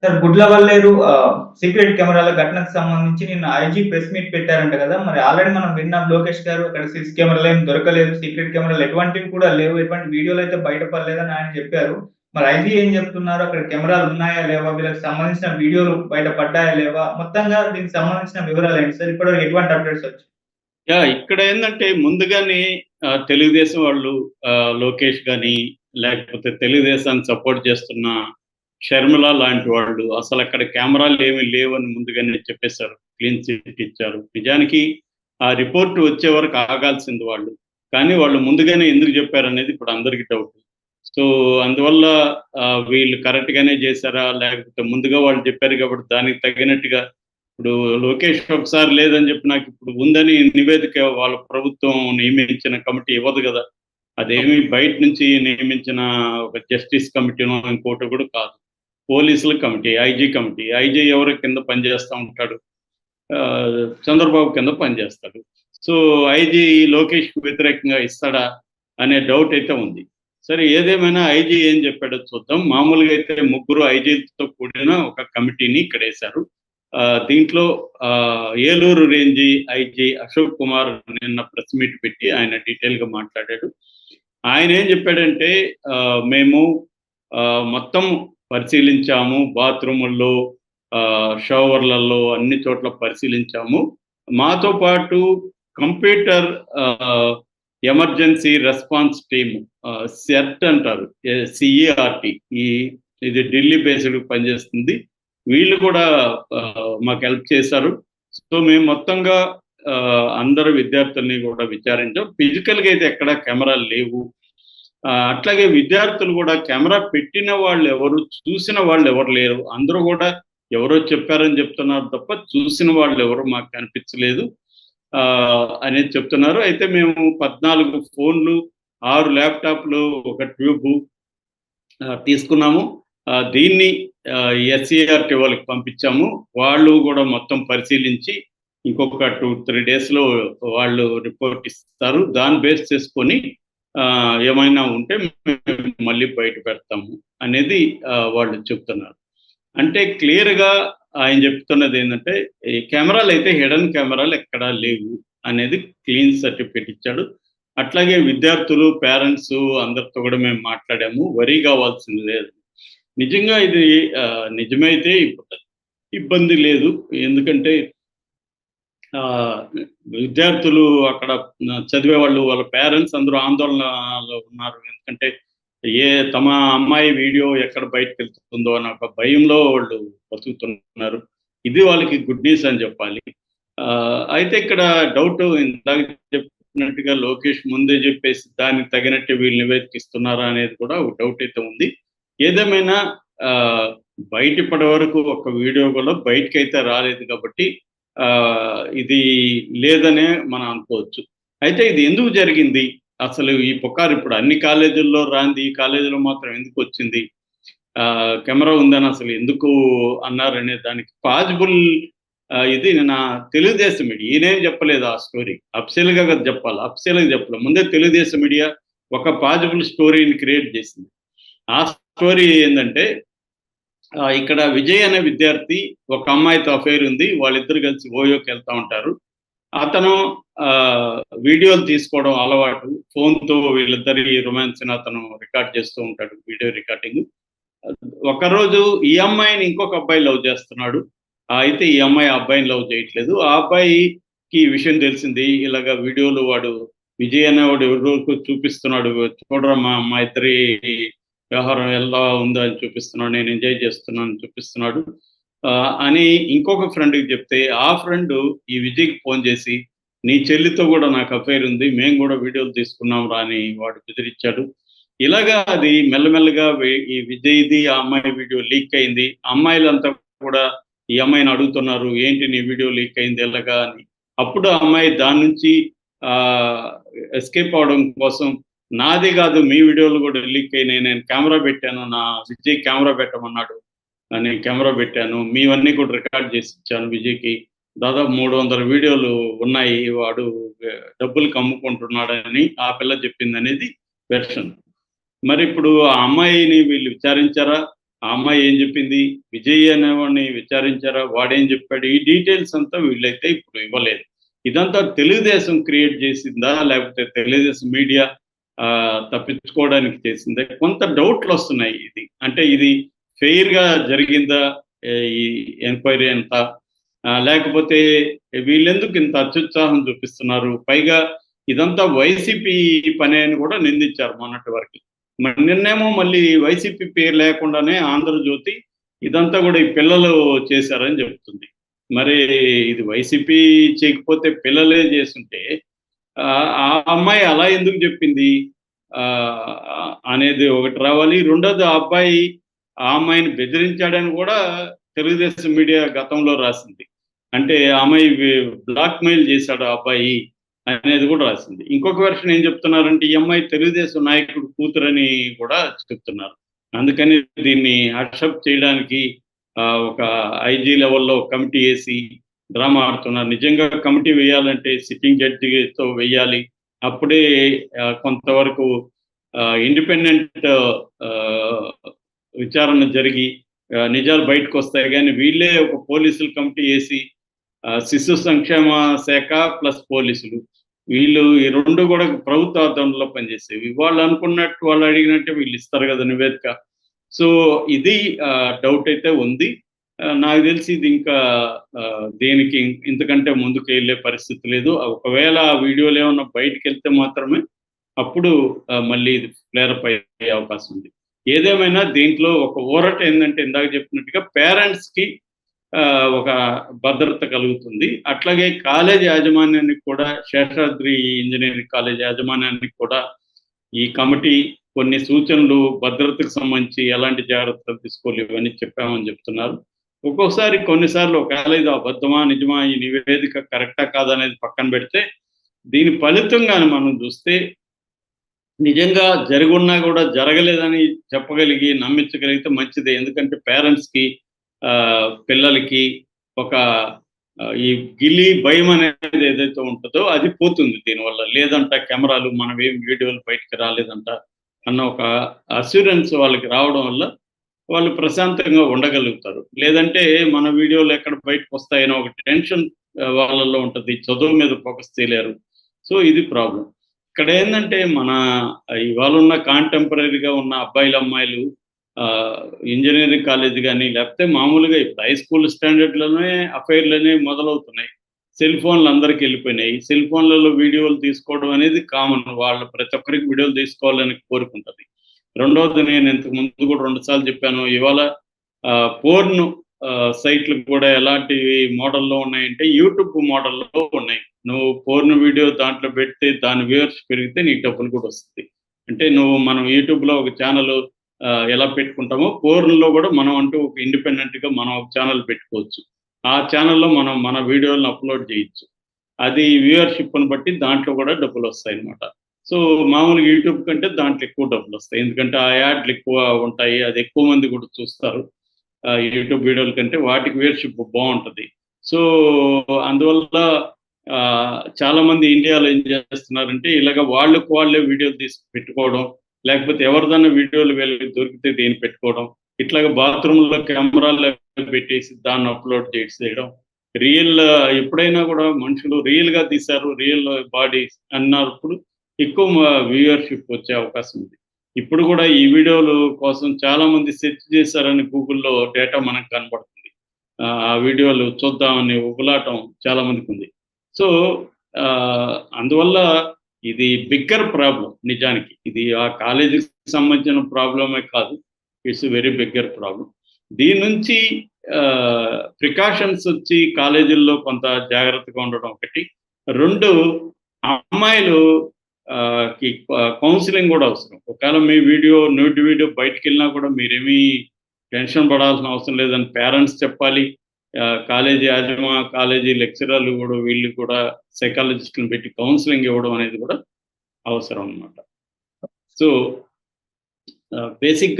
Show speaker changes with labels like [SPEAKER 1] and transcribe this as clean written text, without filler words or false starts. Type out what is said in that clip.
[SPEAKER 1] Sir Gudlavalleru secret కెమెరాల ఘటనకు సంబంధించి నిన్న ఐజీ ప్రెస్ మీట్ పెట్టారంట కదా! మరి ఆల్రెడీ మనం విన్నాం లోకేష్ గారు అక్కడ సీసీ కెమెరాలేం దొరకలేదు. సీక్రెట్ కెమెరాలు ఎటువంటివి కూడా లేవు. ఎటువంటి వీడియోలైతే బయట పడలేదని ఆయన చెప్పారు. మరి ఐజీ ఏం చెప్తున్నారు? అక్కడ కెమెరాలు ఉన్నాయా? లేవా? వీళ్ళకి సంబంధించిన వీడియోలు బయట పడ్డాయా? లేవా? మొత్తంగా దీనికి సంబంధించిన వివరాలేంటి సార్? ఇప్పటివరకు ఎటువంటి అప్డేట్స్ వచ్చాయి?
[SPEAKER 2] ఇక్కడ ఏందంటే ముందుగానే తెలుగుదేశం వాళ్ళు లోకేష్ గాని, లేకపోతే తెలుగుదేశాన్ని సపోర్ట్ చేస్తున్న షర్మిల లాంటి వాళ్ళు అసలక్కడ కెమెరాలేమి లేవని ముందుగానే చెప్పేశారు. క్లీన్ చిట్ ఇచ్చారు. నిజానికి ఆ రిపోర్ట్ వచ్చే వరకు ఆగాల్సింది వాళ్ళు. కానీ వాళ్ళు ముందుగానే ఎందుకు చెప్పారనేది ఇప్పుడు అందరికి డౌట్. సో, అందువల్ల వీళ్ళు కరెక్ట్‌గానే చేశారా? లేకపోతే ముందుగా వాళ్ళు చెప్పారు కాబట్టి దానికి తగినట్టుగా ఇప్పుడు లోకేష్ ఒకసారి లేదని చెప్పి నాకిప్పుడు ఉందని నివేదిక వాళ్ళ ప్రభుత్వం నియమించిన కమిటీ ఇవ్వదు గదా! అదేమి బయట నుంచి నియమించిన ఒక జస్టిస్ కమిటీనో ఇంకోటో కూడా కాదు. పోలీసుల కమిటీ, ఐజీ కమిటీ. ఐజీ ఎవరి కింద పనిచేస్తా ఉంటాడు? చంద్రబాబు కింద పనిచేస్తాడు. సో, ఐజీ లోకేష్‌కి వ్యతిరేకంగా ఇస్తాడా అనే డౌట్ అయితే ఉంది. సరే ఏదేమైనా ఐజీ ఏం చెప్పాడో చూద్దాం. మామూలుగా అయితే ముగ్గురు ఐజీలతో కూడిన ఒక కమిటీని ఇక్కడేశారు. దీంట్లో ఏలూరు రేంజి ఐజీ అశోక్ కుమార్ నిన్న ప్రెస్ మీట్ పెట్టి ఆయన డీటెయిల్‌గా మాట్లాడాడు. ఆయన ఏం చెప్పాడంటే మేము మొత్తం పరిశీలించాము. బాత్రూముల్లో, షవర్‌లలో అన్ని చోట్ల పరిశీలించాము. మాతో పాటు computer emergency response team CERT అంటారు. సిఈఆర్‌టి ఇది ఢిల్లీ బేస్డ్ పనిచేస్తుంది. వీళ్ళు కూడా మాకు హెల్ప్ చేశారు. సో, మేము మొత్తంగా అందరు విద్యార్థుల్ని కూడా విచారించాం. ఫిజికల్‌గా అయితే ఎక్కడ కెమెరాలు లేవు. అట్లాగే విద్యార్థులు కూడా కెమెరా పెట్టిన వాళ్ళెవరు, చూసిన వాళ్ళెవరు లేరు. అందరూ కూడా ఎవరో చెప్పారని చెప్తున్నారు తప్ప చూసిన వాళ్ళెవరు మాకు కనిపించలేదు అనేది చెప్తున్నారు. అయితే మేము 14 ఫోన్లు, 6 ల్యాప్‌టాప్‌లు, ఒక ట్యూబు తీసుకున్నాము. దీన్ని ఎస్‌సీఆర్‌టీ వాళ్ళకి పంపించాము. వాళ్ళు కూడా మొత్తం పరిశీలించి ఇంకొక 2, 3 డేస్‌లో వాళ్ళు రిపోర్ట్ ఇస్తారు. దాన్ని బేస్ చేసుకొని ఏమైనా ఉంటే మళ్ళీ బయట పెడతాము అనేది వాళ్ళు చెప్తున్నారు. అంటే క్లియర్‌గా ఆయన చెప్తున్నది ఏంటంటే ఈ కెమెరాలు అయితే హిడెన్ కెమెరాలు ఎక్కడా లేవు అనేది క్లీన్ సర్టిఫికేట్ ఇచ్చాడు. అట్లాగే విద్యార్థులు, పేరెంట్స్ అందరితో కూడా మేము మాట్లాడాము. వరీ కావాల్సింది లేదు. నిజంగా ఇది నిజమైతే ఇబ్బంది లేదు. ఎందుకంటే విద్యార్థులు అక్కడ చదివేవాళ్ళు, వాళ్ళ పేరెంట్స్ అందరూ ఆందోళనలో ఉన్నారు. ఎందుకంటే తమ అమ్మాయి వీడియో ఎక్కడ బయటకెళ్తుందో అన్న ఒక భయంలో వాళ్ళు బతుకుతున్నారు. ఇది వాళ్ళకి గుడ్ న్యూస్ అని చెప్పాలి. అయితే ఇక్కడ డౌట్ ఇందాక చెప్పినట్టుగా లోకేష్ ముందే చెప్పేసి దానికి తగినట్టు వీళ్ళు నివేదికిస్తున్నారా అనేది కూడా ఒక డౌట్ అయితే ఉంది. ఏదేమైనా బయట ఇప్పటి వరకు ఒక వీడియో కూడా బయటకైతే రాలేదు కాబట్టి ఇది లేదనే మనం అనుకోవచ్చు. అయితే ఇది ఎందుకు జరిగింది? అసలు ఈ పుకారు ఇప్పుడు అన్ని కాలేజీల్లో రాంది ఈ కాలేజీలో మాత్రం ఎందుకు వచ్చింది? కెమెరా ఉందని అసలు ఎందుకు అన్నారనే దానికి పాజిబుల్ ఇది నా తెలుగుదేశం మీడియా ఈయనేం చెప్పలేదు ఆ స్టోరీ. అఫీషియల్‌గా కదా చెప్పాలి. అఫీషియల్‌గా చెప్పలేదు. ముందే తెలుగుదేశం మీడియా ఒక పాజిబుల్ స్టోరీని క్రియేట్ చేసింది. ఆ స్టోరీ ఏందంటే ఇక్కడ విజయ్ అనే విద్యార్థి ఒక అమ్మాయితో అఫైర్ ఉంది. వాళ్ళిద్దరు కలిసి ఓయోకి వెళ్తా ఉంటారు. అతను వీడియోలు తీసుకోవడం అలవాటు. ఫోన్‌తో వీళ్ళిద్దరి రొమాన్స్‌ని అతను రికార్డ్ చేస్తూ ఉంటాడు. Video recording. ఒకరోజు ఈ అమ్మాయిని ఇంకొక అబ్బాయి లవ్ చేస్తున్నాడు. అయితే ఈ అమ్మాయి ఆ అబ్బాయిని లవ్ చేయట్లేదు. ఆ అబ్బాయికి ఈ విషయం తెలిసింది. ఇలాగ వీడియోలు వాడు విజయ్ అనేవాడు ఎవరికో చూపిస్తున్నాడు. చూడరా మా ఇద్దరి వ్యవహారం ఎలా ఉందో అని చూపిస్తున్నాడు. నేను ఎంజాయ్ చేస్తున్నాను చూపిస్తున్నాడు అని ఇంకొక ఫ్రెండ్‌కి చెప్తే, ఆ ఫ్రెండ్ ఈ విజయ్‌కి ఫోన్ చేసి, నీ చెల్లితో కూడా నాకు అఫైర్ ఉంది. మేము కూడా వీడియోలు తీసుకున్నాం రా అని వాడు బెదిరించాడు. ఇలాగా అది మెల్లమెల్లగా ఈ విజయ్‌ది ఆ అమ్మాయి వీడియో లీక్ అయింది. అమ్మాయిలంతా కూడా ఈ అమ్మాయిని అడుగుతున్నారు. ఏంటి నీ వీడియో లీక్ అయింది ఎలాగా అని. అప్పుడు ఆ అమ్మాయి దాని నుంచి ఎస్కేప్ అవ్వడం కోసం నాది కాదు మీ వీడియోలు కూడా లీక్ అయినాయి. నేను కెమెరా పెట్టాను. నా విజయ్ కెమెరా పెట్టమన్నాడు. నేను కెమెరా పెట్టాను. మీవన్నీ కూడా రికార్డ్ చేసి ఇచ్చాను విజయ్‌కి. దాదాపు 300 వీడియోలు ఉన్నాయి. వాడు డబ్బులకి అమ్ముకుంటున్నాడని ఆ పిల్ల చెప్పిందనేది వెర్షన్. మరిప్పుడు ఆ అమ్మాయిని వీళ్ళు విచారించారా? ఆ అమ్మాయి ఏం చెప్పింది, విజయ్ అనేవాడిని విచారించారా, వాడేం చెప్పాడు, ఈ డీటెయిల్స్ అంతా వీళ్ళైతే ఇప్పుడు ఇవ్వలేదు. ఇదంతా తెలుగుదేశం క్రియేట్ చేసిందా, లేకపోతే తెలుగుదేశం మీడియా తప్పించుకోవడానికి చేసిందా, కొంత డౌట్లు వస్తున్నాయి. ఇది అంటే ఇది ఫెయిర్గా జరిగిందా, ఈ ఎంక్వైరీ అంతా, లేకపోతే వీళ్ళెందుకు ఇంత అత్యుత్సాహం చూపిస్తున్నారు, పైగా ఇదంతా వైసీపీ పని అని కూడా నిందించారు మొన్నటి వరకు. మరి నిన్నేమో మళ్ళీ వైసీపీ పేరు లేకుండానే ఆంధ్రజ్యోతి ఇదంతా కూడా ఈ పిల్లలు చేశారని చెప్తుంది. మరి ఇది వైసీపీ చేయకపోతే పిల్లలే చేస్తుంటే ఆ అమ్మాయి అలా ఎందుకు చెప్పింది అనేది ఒకటి రావాలి. రెండోది, ఆ అబ్బాయి ఆ అమ్మాయిని బెదిరించాడని కూడా తెలుగుదేశం మీడియా గతంలో రాసింది. అంటే ఆ అమ్మాయి బ్లాక్ మెయిల్ చేశాడు ఆ అబ్బాయి అనేది కూడా రాసింది. ఇంకొక వెర్షన్ ఏం చెప్తున్నారంటే ఈ అమ్మాయి తెలుగుదేశం నాయకుడు కూతురని కూడా చెప్తున్నారు. అందుకని దీన్ని అక్సెప్ట్ చేయడానికి ఒక ఐజీ లెవెల్లో కమిటీ వేసి డ్రామా ఆడుతున్నారు. నిజంగా కమిటీ వేయాలంటే సిట్టింగ్ జడ్జితో వేయాలి. అప్పుడే కొంతవరకు ఇండిపెండెంట్ విచారణ జరిగి నిజాలు బయటకు వస్తాయి. కానీ వీళ్ళే ఒక పోలీసుల కమిటీ వేసి శిశు సంక్షేమ శాఖ ప్లస్ పోలీసులు వీళ్ళు ఈ రెండు కూడా ప్రభుత్వ ఆధ్వర్యంలో పనిచేసేవి. వాళ్ళు అనుకున్నట్టు వాళ్ళు అడిగినట్టే వీళ్ళు ఇస్తారు కదా నివేదిక. సో ఇది డౌట్ అయితే ఉంది. నాకు తెలిసి ఇది ఇంకా దేనికి ఇంతకంటే ముందుకు వెళ్ళే పరిస్థితి లేదు. ఒకవేళ ఆ వీడియోలు ఏమన్నా బయటకు వెళ్తే మాత్రమే అప్పుడు మళ్ళీ ఇది ఫ్లేరప్ అయ్యే అవకాశం ఉంది. ఏదేమైనా దీంట్లో ఒక ఊరట ఏంటంటే ఇందాక చెప్పినట్టుగా పేరెంట్స్కి ఒక భద్రత కలుగుతుంది. అట్లాగే కాలేజ్ యాజమాన్యానికి కూడా, శేషాద్రి ఇంజనీరింగ్ కాలేజ్ యాజమాన్యానికి కూడా ఈ కమిటీ కొన్ని సూచనలు భద్రతకు సంబంధించి ఎలాంటి జాగ్రత్తలు తీసుకోవాలి ఇవన్నీ చెప్పామని చెప్తున్నారు. ఒక్కొక్కసారి కొన్నిసార్లు ఒకవేళ ఇది అబద్ధమా నిజమా, ఈ నివేదిక కరెక్టా కాదా అనేది పక్కన పెడితే దీని ఫలితంగానే మనం చూస్తే నిజంగా జరుగున్నా కూడా జరగలేదని చెప్పగలిగి నమ్మించగలిగితే మంచిదే. ఎందుకంటే పేరెంట్స్కి పిల్లలకి ఒక ఈ గిల్లి భయం అనేది ఏదైతే ఉంటుందో అది పోతుంది దీనివల్ల. లేదంట కెమెరాలు మనమేం వీడియోలు బయటకు రాలేదంట అన్న ఒక అస్యూరెన్స్ వాళ్ళకి రావడం వల్ల వాళ్ళు ప్రశాంతంగా ఉండగలుగుతారు. లేదంటే మన వీడియోలు ఎక్కడ బయటకు వస్తాయని ఒక టెన్షన్ వాళ్ళల్లో ఉంటుంది. చదువు మీద ఫోకస్ చేయలేరు. సో ఇది ప్రాబ్లం. ఇక్కడ ఏంటంటే మన ఇవాళ ఉన్న కాంటెంపరీగా ఉన్న అబ్బాయిలు అమ్మాయిలు ఇంజనీరింగ్ కాలేజ్ కానీ లేకపోతే మామూలుగా ఇప్పుడు హై స్కూల్ స్టాండర్డ్లోనే అఫైర్లనే మొదలవుతున్నాయి. సెల్ ఫోన్లు అందరికి వెళ్ళిపోయినాయి. సెల్ ఫోన్లలో వీడియోలు తీసుకోవడం అనేది కామన్. వాళ్ళు ప్రతి ఒక్కరికి వీడియోలు తీసుకోవాలని కోరుకుంటుంది. రెండవది, నేను ఇంతకు ముందు కూడా 2 సార్లు చెప్పాను, ఇవాళ పోర్న్ సైట్లు కూడా ఎలాంటి మోడల్లో ఉన్నాయంటే యూట్యూబ్ మోడల్లో ఉన్నాయి. నువ్వు పోర్న్ వీడియో దాంట్లో పెడితే దాని వ్యూవర్స్ పెరిగితే నీకు డబ్బులు కూడా వస్తుంది. అంటే మనం యూట్యూబ్లో ఒక ఛానల్ ఎలా పెట్టుకుంటామో పోర్న్లో కూడా మనం అంటూ ఒక ఇండిపెండెంట్గా మనం ఒక ఛానల్ పెట్టుకోవచ్చు. ఆ ఛానల్లో మనం మన వీడియోలను అప్లోడ్ చేయొచ్చు. అది వ్యూవర్షిప్ని బట్టి దాంట్లో కూడా డబ్బులు వస్తాయి అన్నమాట. సో మామూలుగా యూట్యూబ్ కంటే దాంట్లో ఎక్కువ డబ్బులు వస్తాయి. ఎందుకంటే ఆ యాడ్లు ఎక్కువ ఉంటాయి, అది ఎక్కువ మంది కూడా చూస్తారు. యూట్యూబ్ వీడియోల కంటే వాటికి వ్యూవర్షిప్ బాగుంటుంది. సో అందువల్ల చాలా మంది ఇండియాలో ఏం చేస్తున్నారంటే ఇలాగ వాళ్ళే వీడియోలు తీసి పెట్టుకోవడం, లేకపోతే ఎవరిదన్నా వీడియోలు వీళ్ళకి దొరికితే దీన్ని పెట్టుకోవడం, ఇట్లాగా బాత్రూంలో కెమెరాలు పెట్టేసి దాన్ని అప్లోడ్ చేయడం. ఎప్పుడైనా కూడా మనుషులు రియల్గా తీశారు, రియల్ బాడీస్ అన్నప్పుడు ఎక్కువ వ్యూవర్షిప్ వచ్చే అవకాశం ఉంది. ఇప్పుడు కూడా ఈ వీడియోలు కోసం చాలా మంది సెర్చ్ చేశారని గూగుల్లో డేటా మనకు కనబడుతుంది. ఆ వీడియోలు చూద్దామని ఉగులాటం చాలా మందికి ఉంది. సో అందువల్ల ఇది బిగ్గర్ ప్రాబ్లం. నిజానికి ఇది ఆ కాలేజీకి సంబంధించిన ప్రాబ్లమే కాదు, ఇట్స్ వెరీ బిగ్గర్ ప్రాబ్లం. దీని నుంచి ప్రికాషన్స్ వచ్చి కాలేజీల్లో కొంత జాగ్రత్తగా ఉండడం ఒకటి. 2, అమ్మాయిలు కౌన్సిలింగ్ కూడా అవసరం. ఒకవేళ మీ న్యూడ్ వీడియో బయటకు వెళ్ళినా కూడా మీరేమీ టెన్షన్ పడాల్సిన అవసరం లేదని పేరెంట్స్ చెప్పాలి. కాలేజీ లెక్చరర్లు కూడా వీళ్ళు కూడా సైకాలజిస్టులను పెట్టి కౌన్సిలింగ్ ఇవ్వడం అనేది కూడా అవసరం అన్నమాట. సో బేసిక్గా